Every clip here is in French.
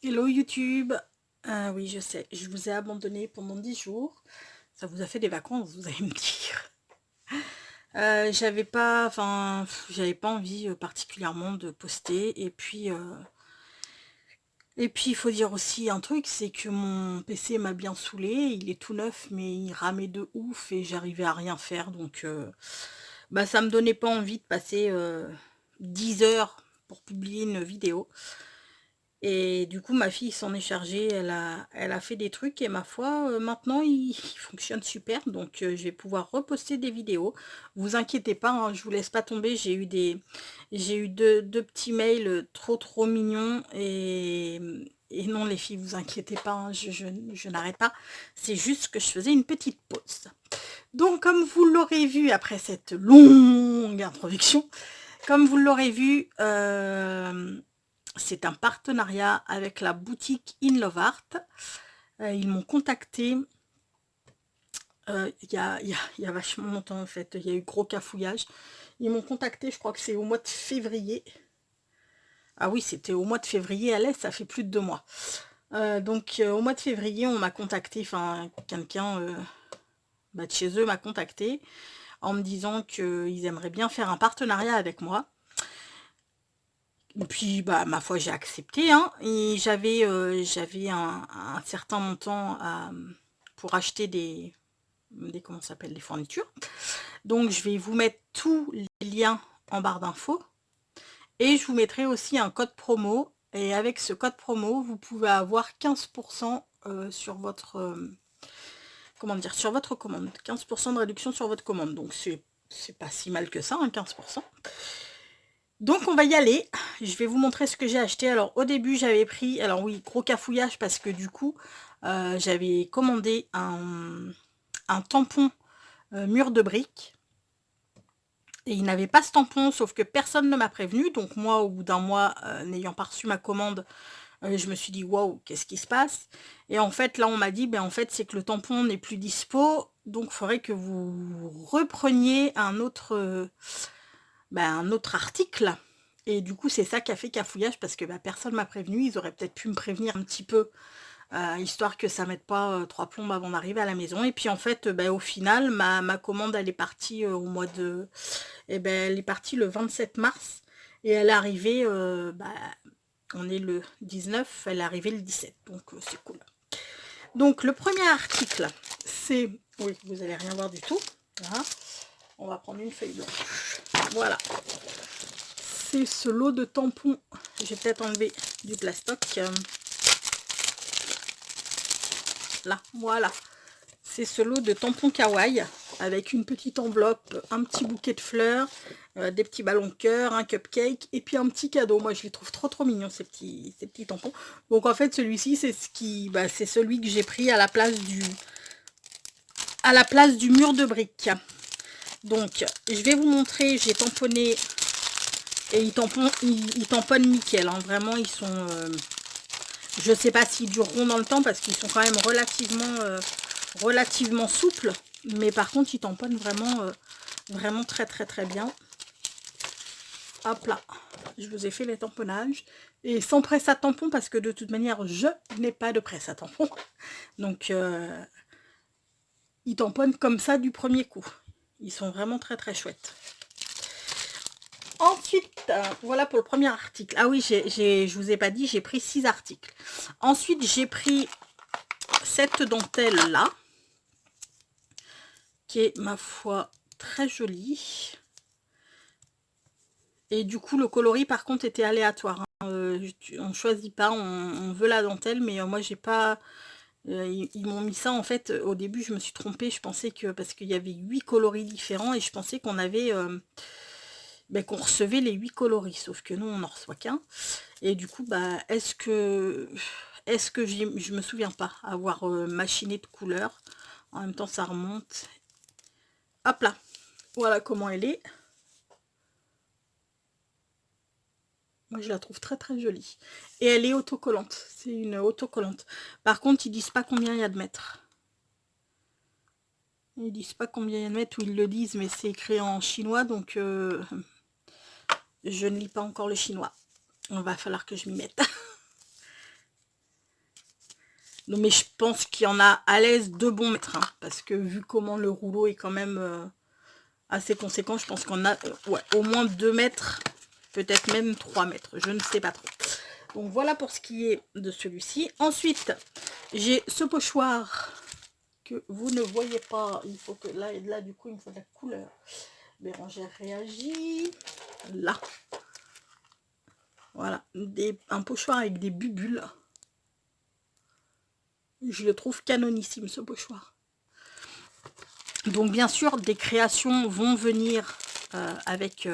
Hello YouTube. Ah oui, je sais, je vous ai abandonné pendant 10 jours. Ça vous a fait des vacances, vous allez me dire. J'avais pas envie particulièrement de poster. Et puis, il faut dire aussi un truc, c'est que mon PC m'a bien saoulé. Il est tout neuf, mais il ramait de ouf et j'arrivais à rien faire. Donc, ça me donnait pas envie de passer 10 heures pour publier une vidéo. Et du coup, ma fille s'en est chargée, elle a fait des trucs et ma foi, maintenant, il fonctionne super. Donc, je vais pouvoir reposter des vidéos. Vous inquiétez pas, hein, je vous laisse pas tomber. J'ai eu deux petits mails trop mignons. Et non, les filles, vous inquiétez pas, hein, je n'arrête pas. C'est juste que je faisais une petite pause. Donc, comme vous l'aurez vu après cette longue introduction, comme vous l'aurez vu, c'est un partenariat avec la boutique In Love Art. Ils m'ont contacté il y a vachement longtemps en fait. Il y a eu gros cafouillage. Ils m'ont contacté, je crois que c'est au mois de février. Ah oui, c'était au mois de février, allez, ça fait plus de 2 mois. Au mois de février, on m'a contacté, enfin, quelqu'un de chez eux m'a contacté en me disant qu'ils aimeraient bien faire un partenariat avec moi. Et puis, ma foi, j'ai accepté, hein, et j'avais un certain montant pour acheter comment ça s'appelle, des fournitures. Donc, je vais vous mettre tous les liens en barre d'infos. Et je vous mettrai aussi un code promo. Et avec ce code promo, vous pouvez avoir 15% sur votre, sur votre commande. 15% de réduction sur votre commande. Donc, c'est pas si mal que ça, hein, 15%. Donc on va y aller, je vais vous montrer ce que j'ai acheté. Alors au début j'avais pris, alors oui, gros cafouillage parce que du coup j'avais commandé un tampon mur de briques. Et il n'avait pas ce tampon, sauf que personne ne m'a prévenu. Donc moi, au bout d'un mois, n'ayant pas reçu ma commande, je me suis dit, waouh, qu'est-ce qui se passe? Et en fait, là, on m'a dit, en fait, c'est que le tampon n'est plus dispo. Donc, il faudrait que vous repreniez un autre article. Et du coup, c'est ça qui a fait cafouillage parce que personne m'a prévenu. Ils auraient peut-être pu me prévenir un petit peu, histoire que ça mette pas 3 plombes avant d'arriver à la maison. Et puis en fait, au final, ma commande, elle est partie au mois de... elle est partie le 27 mars. Et elle est arrivée, on est le 19, elle est arrivée le 17. Donc c'est cool. Donc le premier article, c'est... Oui, vous allez rien voir du tout. Voilà. On va prendre une feuille blanche. Voilà. C'est ce lot de tampons. J'ai peut-être enlevé du plastoc. Là, voilà. C'est ce lot de tampons kawaii avec une petite enveloppe, un petit bouquet de fleurs, des petits ballons de cœur, un cupcake et puis un petit cadeau. Moi, je les trouve trop mignons ces petits tampons. Donc en fait, celui-ci, c'est c'est celui que j'ai pris à la place du mur de briques. Donc, je vais vous montrer. J'ai tamponné et ils tamponnent nickel. Hein. Vraiment, ils sont... je sais pas s'ils dureront dans le temps parce qu'ils sont quand même relativement souples. Mais par contre, ils tamponnent vraiment très bien. Hop là, je vous ai fait les tamponnages. Et sans presse à tampon parce que de toute manière, je n'ai pas de presse à tampon. Donc, ils tamponnent comme ça du premier coup. Ils sont vraiment très chouettes. Ensuite, voilà pour le premier article. Ah oui, je vous ai pas dit, j'ai pris 6 articles. Ensuite, j'ai pris cette dentelle-là, qui est, ma foi, très jolie. Et du coup, le coloris, par contre, était aléatoire. Hein. On ne choisit pas, on veut la dentelle, mais moi, j'ai pas... ils m'ont mis ça, en fait, au début, je me suis trompée. Je pensais que... Parce qu'il y avait 8 coloris différents, et je pensais qu'on avait... qu'on recevait les 8 coloris, sauf que nous, on n'en reçoit qu'un. Et du coup, est-ce que je me souviens pas avoir machiné de couleurs. En même temps, ça remonte. Hop là, voilà comment elle est. Moi, je la trouve très jolie. Et elle est autocollante. C'est une autocollante. Par contre, ils disent pas combien il y a de mètres. Ils disent pas combien il y a de mètres, ou ils le disent, mais c'est écrit en chinois, donc je ne lis pas encore le chinois. Il va falloir que je m'y mette. Donc, mais je pense qu'il y en a à l'aise 2 bons mètres, hein, parce que vu comment le rouleau est quand même assez conséquent, je pense qu'on a ouais, au moins 2 mètres, peut-être même 3 mètres, je ne sais pas trop. Donc voilà pour ce qui est de celui-ci. Ensuite, j'ai ce pochoir que vous ne voyez pas. Il faut que là du coup, il me faut de la couleur. Bérangère réagit. Là. Voilà. Un pochoir avec des bubules. Je le trouve canonissime, ce pochoir. Donc bien sûr, des créations vont venir avec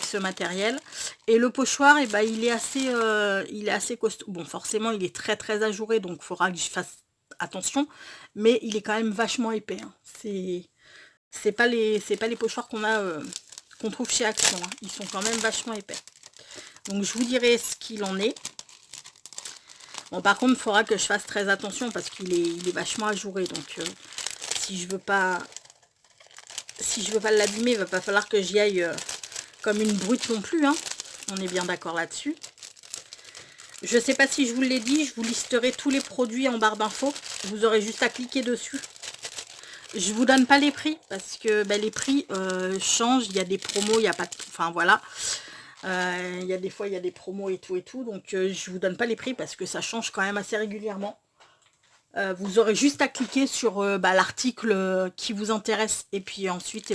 ce matériel. Et le pochoir, et il est assez costaud. Bon, forcément, il est très très ajouré, donc il faudra que je fasse attention. Mais il est quand même vachement épais. Hein. C'est pas les pochoirs qu'on trouve chez Action. Hein. Ils sont quand même vachement épais. Donc je vous dirai ce qu'il en est. Bon, par contre, il faudra que je fasse très attention parce qu'il est vachement ajouré. Donc si je veux pas l'abîmer, il va pas falloir que j'y aille comme une brute non plus, hein. On est bien d'accord là-dessus. Je sais pas si je vous l'ai dit, je vous listerai tous les produits en barre d'infos. Vous aurez juste à cliquer dessus. Je vous donne pas les prix parce que les prix changent. Il y a des promos, il n'y a pas de... Enfin voilà. Il y a des fois, il y a des promos et tout. Donc je vous donne pas les prix parce que ça change quand même assez régulièrement. Vous aurez juste à cliquer sur l'article qui vous intéresse. Et puis ensuite,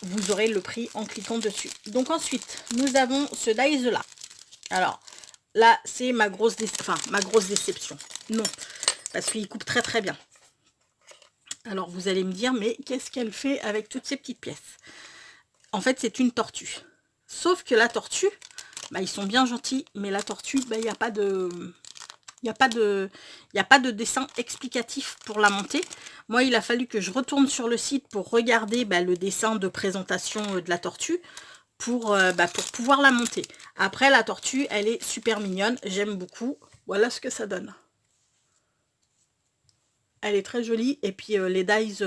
vous aurez le prix en cliquant dessus. Donc ensuite, nous avons ce dies là. Alors, là, c'est ma grosse déception. Non, parce qu'il coupe très très bien. Alors, vous allez me dire, mais qu'est-ce qu'elle fait avec toutes ces petites pièces? En fait, c'est une tortue. Sauf que la tortue, ils sont bien gentils, mais la tortue, il n'y a pas de... Il n'y a pas de dessin explicatif pour la monter. Moi, il a fallu que je retourne sur le site pour regarder le dessin de présentation de la tortue pour pouvoir la monter. Après, la tortue, elle est super mignonne. J'aime beaucoup. Voilà ce que ça donne. Elle est très jolie. Et puis, les dies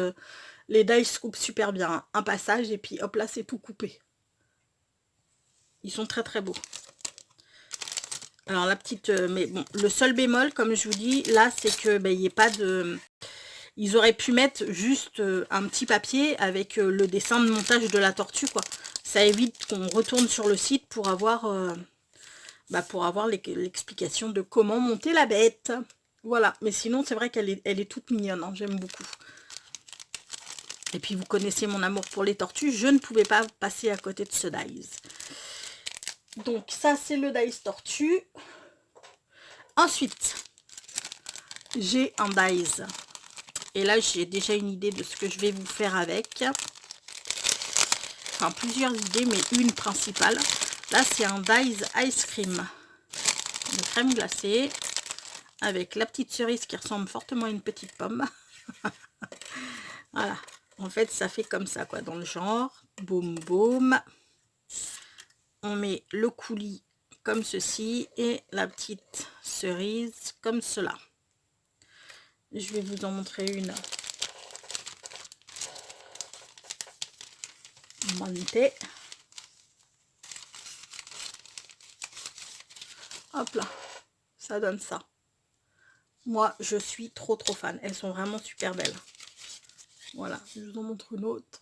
se coupent super bien. Hein. Un passage et puis hop là, c'est tout coupé. Ils sont très très beaux. Alors la petite, mais bon, le seul bémol, comme je vous dis, là, c'est que il n'y ait pas de... Ils auraient pu mettre juste un petit papier avec le dessin de montage de la tortue, quoi. Ça évite qu'on retourne sur le site pour avoir, l'explication de comment monter la bête. Voilà, mais sinon, c'est vrai qu'elle est toute mignonne, hein. J'aime beaucoup. Et puis, vous connaissez mon amour pour les tortues, je ne pouvais pas passer à côté de ce dies. Donc ça, c'est le dies tortue. Ensuite, j'ai un dies. Et là, j'ai déjà une idée de ce que je vais vous faire avec. Enfin, plusieurs idées, mais une principale. Là, c'est un dies ice cream de crème glacée. Avec la petite cerise qui ressemble fortement à une petite pomme. Voilà. En fait, ça fait comme ça, quoi, dans le genre. Boum, boum. On met le coulis comme ceci et la petite cerise comme cela. Je vais vous en montrer une montée. Hop là, ça donne ça. Moi, je suis trop fan. Elles sont vraiment super belles. Voilà, je vous en montre une autre.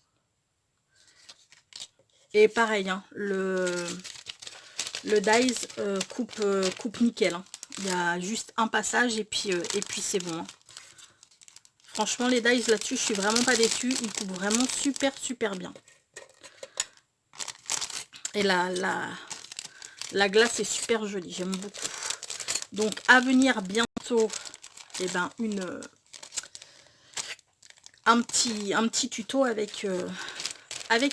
Et pareil, hein, le dies coupe nickel. Hein. Il y a juste un passage et puis c'est bon. Hein. Franchement, les dies là-dessus, je suis vraiment pas déçue. Ils coupent vraiment super bien. Et la glace est super jolie. J'aime beaucoup. Donc, à venir bientôt, un petit tuto avec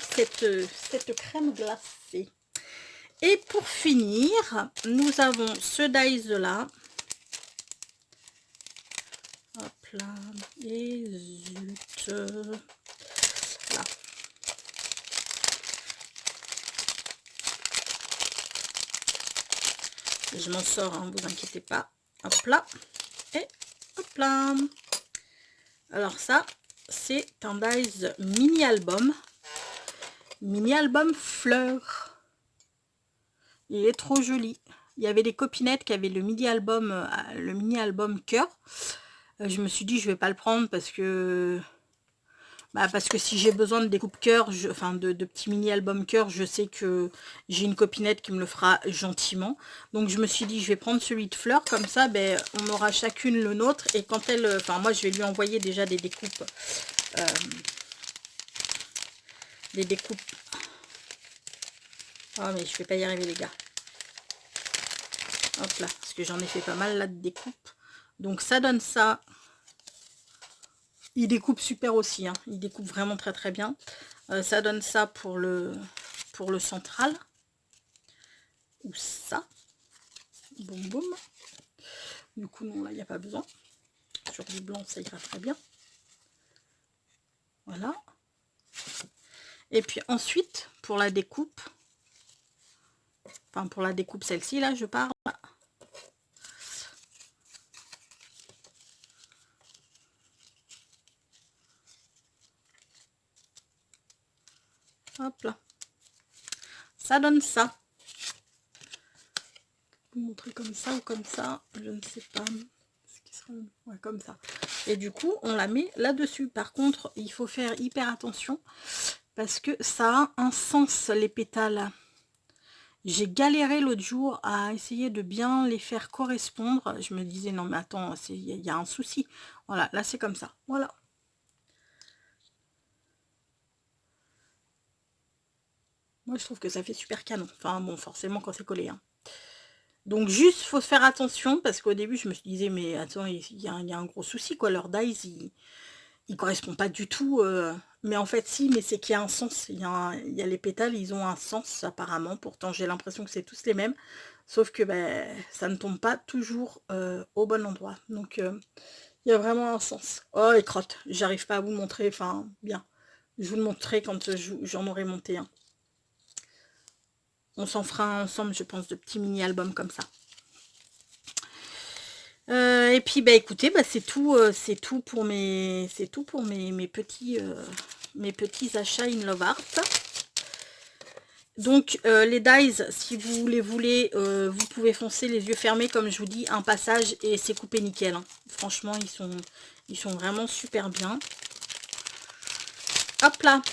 cette crème glacée. Et pour finir, nous avons ce dies là. Hop là. Et zut. Là. Je m'en sors, hein, vous inquiétez pas. Hop là. Et hop là. Alors ça, c'est un dies mini album. Mini album fleurs. Il est trop joli. Il y avait des copinettes qui avaient le mini-album cœur. Je me suis dit, je vais pas le prendre parce que... Bah, parce que si j'ai besoin de découpe cœur, enfin de petits mini-albums cœur, je sais que j'ai une copinette qui me le fera gentiment. Donc je me suis dit, je vais prendre celui de fleurs, comme ça, ben, on aura chacune le nôtre. Et quand elle... Enfin, moi, je vais lui envoyer déjà des découpes. Euh, des découpes. Oh, mais je vais pas y arriver, les gars. Hop là, parce que j'en ai fait pas mal, là, de découpes. Donc ça donne ça. Il découpe super aussi, hein. Il découpe vraiment très très bien. Ça donne ça pour le central. Ou ça. Boum boum. Du coup, non, là, il n'y a pas besoin. Sur du blanc, ça ira très bien. Voilà. Et puis ensuite, pour la découpe, enfin pour la découpe celle-ci, là, je parle. Hop là. Ça donne ça. Vous montrer comme ça ou comme ça, je ne sais pas. Ouais, comme ça. Et du coup, on la met là-dessus. Par contre, il faut faire hyper attention parce que ça a un sens, les pétales. J'ai galéré l'autre jour à essayer de bien les faire correspondre. Je me disais, non mais attends, il y a un souci. Voilà, là c'est comme ça. Voilà. Moi je trouve que ça fait super canon. Enfin bon, forcément quand c'est collé. Hein. Donc juste, faut faire attention parce qu'au début je me disais, mais attends, il y a un gros souci quoi. Leur dies, il correspond pas du tout. Mais en fait si, mais c'est qu'il y a un sens. Il y a les pétales, ils ont un sens apparemment. Pourtant j'ai l'impression que c'est tous les mêmes. Sauf que ben, ça ne tombe pas toujours au bon endroit. Donc il y a vraiment un sens. Oh les crottes, j'arrive pas à vous le montrer. Enfin bien. Je vous le montrerai quand j'en aurai monté un. On s'en fera un ensemble, je pense, de petits mini-albums comme ça. Et puis bah écoutez, bah, c'est tout pour mes petits achats in Love Art. Donc les dies, si vous les voulez, vous pouvez foncer les yeux fermés, comme je vous dis, un passage et c'est coupé nickel. Hein. Franchement, ils sont vraiment super bien. Hop là.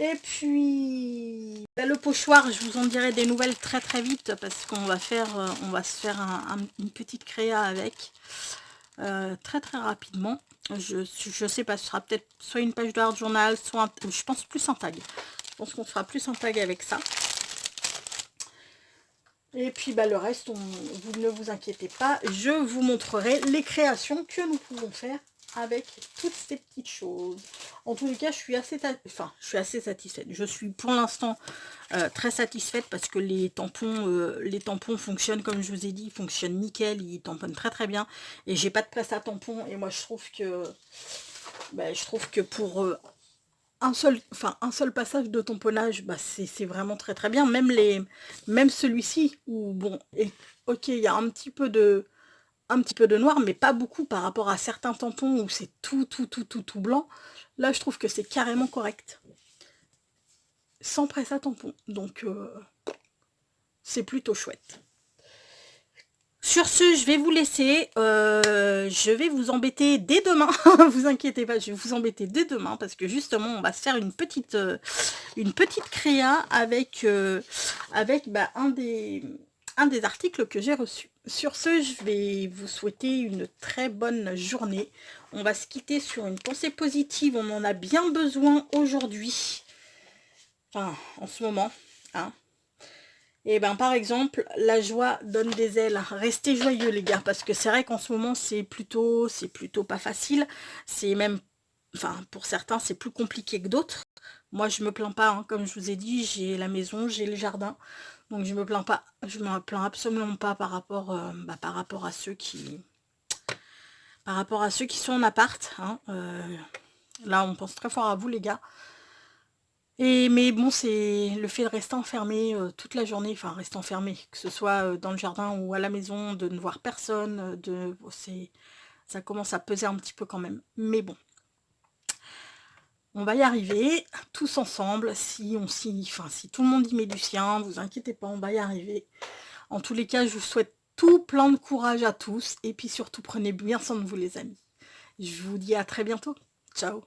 Et puis bah, le pochoir, je vous en dirai des nouvelles très très vite parce qu'on va se faire une petite créa avec très très rapidement. Je sais pas, ce sera peut-être soit une page de art journal, soit je pense plus un tag. Je pense qu'on fera plus un tag avec ça. Et puis bah, le reste, vous ne vous inquiétez pas, je vous montrerai les créations que nous pouvons faire avec toutes ces petites choses. En tous les cas, je suis assez satisfaite. Je suis pour l'instant très satisfaite parce que les tampons fonctionnent comme je vous ai dit, ils fonctionnent nickel, ils tamponnent très très bien. Et j'ai pas de place à tampon. Et moi, je trouve que pour un seul passage de tamponnage, bah, c'est vraiment très très bien. Même celui-ci où bon, ok, il y a un petit peu de noir, mais pas beaucoup par rapport à certains tampons où c'est tout blanc. Là, je trouve que c'est carrément correct. Sans presse à tampon. Donc, c'est plutôt chouette. Sur ce, je vais vous laisser. Je vais vous embêter dès demain. Vous inquiétez pas, je vais vous embêter dès demain parce que justement, on va se faire une petite créa avec bah, un des articles que j'ai reçus. Sur ce, je vais vous souhaiter une très bonne journée. On va se quitter sur une pensée positive. On en a bien besoin aujourd'hui. Enfin, en ce moment. Hein. Et ben par exemple, la joie donne des ailes. Restez joyeux les gars, parce que c'est vrai qu'en ce moment c'est plutôt pas facile. C'est même, enfin pour certains c'est plus compliqué que d'autres. Moi je me plains pas, hein. Comme je vous ai dit, j'ai la maison, j'ai le jardin. Donc je me plains pas, je me plains absolument pas par rapport à ceux qui sont en appart. Hein. Là on pense très fort à vous les gars. Mais bon, c'est le fait de rester enfermé toute la journée, enfin rester enfermé, que ce soit dans le jardin ou à la maison, de ne voir personne, ça commence à peser un petit peu quand même. Mais bon, On va y arriver, tous ensemble, si tout le monde y met du sien, vous inquiétez pas, on va y arriver. En tous les cas, je vous souhaite tout plein de courage à tous, et puis surtout, prenez bien soin de vous les amis. Je vous dis à très bientôt. Ciao.